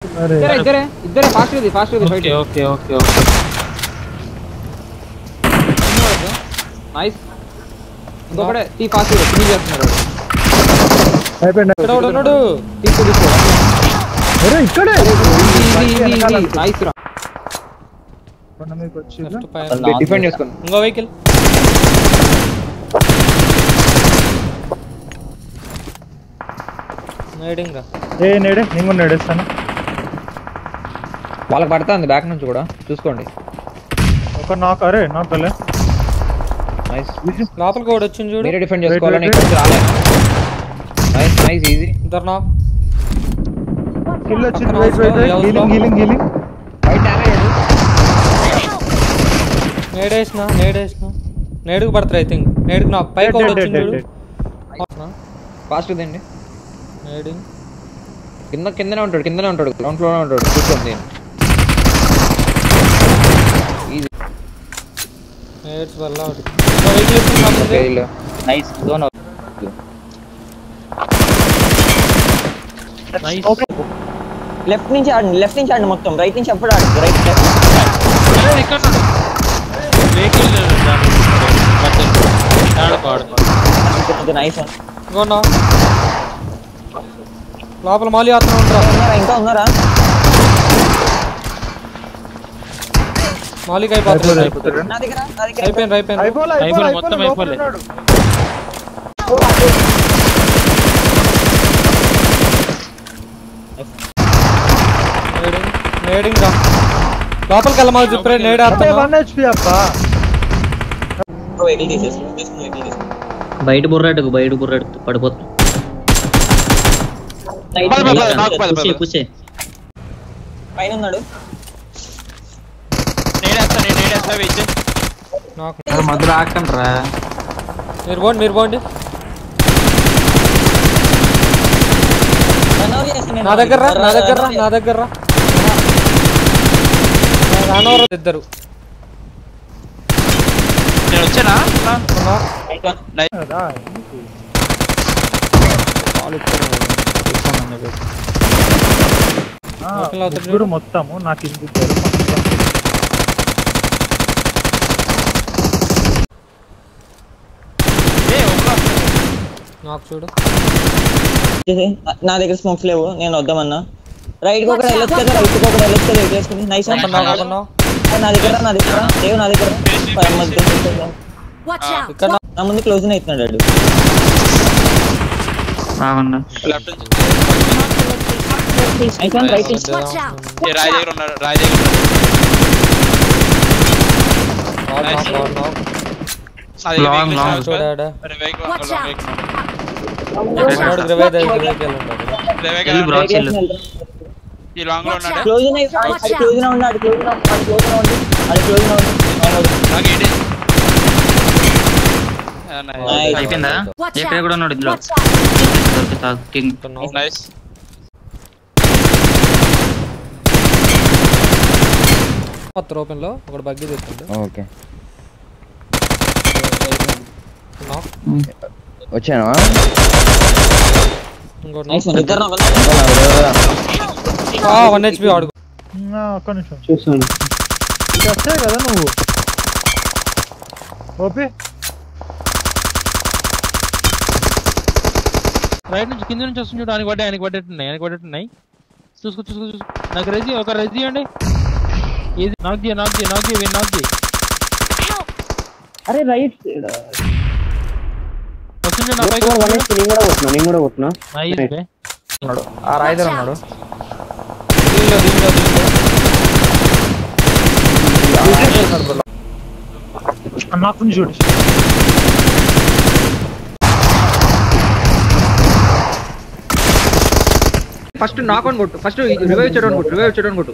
ఇద్దరే fast fight. Okay nice. ఇంకొకడే టీ ఫాస్ట్ ఫినిష్ చేస్తున్నారు. ఇక్కడ ఉన్నాడు. తీసుకో ఇక్కడే నైస్ రా. డిఫెండ్ చేసుకోండి. ఇంకో వెహికల్ నేడే నేను నేడేస్తాను. వాళ్ళకి పడుతుంది బ్యాక్ నుంచి కూడా చూసుకోండి. ఒక నాక్ అరే నాక్ గలే నైస్. లోపలికి కూడా వచ్చింది చూడు. మీరే డిఫెండ్ చేసుకోవాలని ఇక్కడ రాలే. Nice easy. ఇద్దరు నాక్ కిల్ వచ్చింది. Wait healing fight damage. నేడేసిన నేడుకు పడతారు. ఐ థింక్ నేడుకు నా పైకి కూడా వచ్చింది చూడు. ఫాస్ట్ దండి. నేడింగ్ కిందనే ఉంటాడు గ్రౌండ్ ఫ్లోర్ ఉంటాడు. చూసుకోండి. ఈజీ. నేడ్స్ వల్ల ఇంకో vehicle nice zone. Nice. Left నుంచి ఆడండి మొత్తం. రైట్ నుంచి ఎప్పుడు ఆడండి. Right nice. లోపల మాలి ఆడుతున్నా. ఇంకా ఉన్నారా? మాలికి అయిపోతుంది. నా దగ్గర అయిపోయింది మొత్తం అయిపోలేదు. నేడింగ్ రా. లోపలికి వెళ్ళమని చెప్పే నేడ్ ఆడుతున్నా. 1 HP అబ్బా. బయట బుర్రాడుకు పడిపోతుంది. పైన ఉన్నాడు. మధ్యలో ఆకండి రా. మీరు పోండి. నా దగ్గర ఇద్దరు. నేను వచ్చానా? మొత్తము నాకు నాకు చూడు. నా దగ్గర స్మోక్స్ లేవు. నేను వద్దామన్నా. రైట్ కి ఒకటి వెళ్ళొచ్చు కదా. రైట్ కి ఒకటి వెళ్ళొచ్చు కదా. ఎట్లేసుకుని నైస్. నా దగ్గర దేవు నా దగ్గర నా ముందు క్లోజ్ అవుతున్నాడు. అయిపోయిందా? ఎక్కడ కూడా ఉన్నాడు ఇందులో. ఓపెన్ లో ఒకటి బగ్గి తెచ్చిండు. ఓకే వచ్చాను. వన్ HP ఆడుకో. ఒక్క నిమిషం చూసాను. వచ్చాయి కదా నువ్వు. ఓపి రైట్ నుంచి కింద నుంచి వస్తుంది చూడు. ఆయనకి పడ్డట్టున్నాయి. చూసుకో. నాకు ఒక రెజీ అండి. నాక్ చేయి. అరే రైట్ వస్తుంది నా పైకి. నేను కూడా కొట్టినా. ఆ రాయిదర్ ఉన్నాడు. నాకు చూడు. ఫస్ట్ నాక్ ఆన్ కొట్టు. ఫస్ట్ రివైవ్ చేయడం కొట్టు.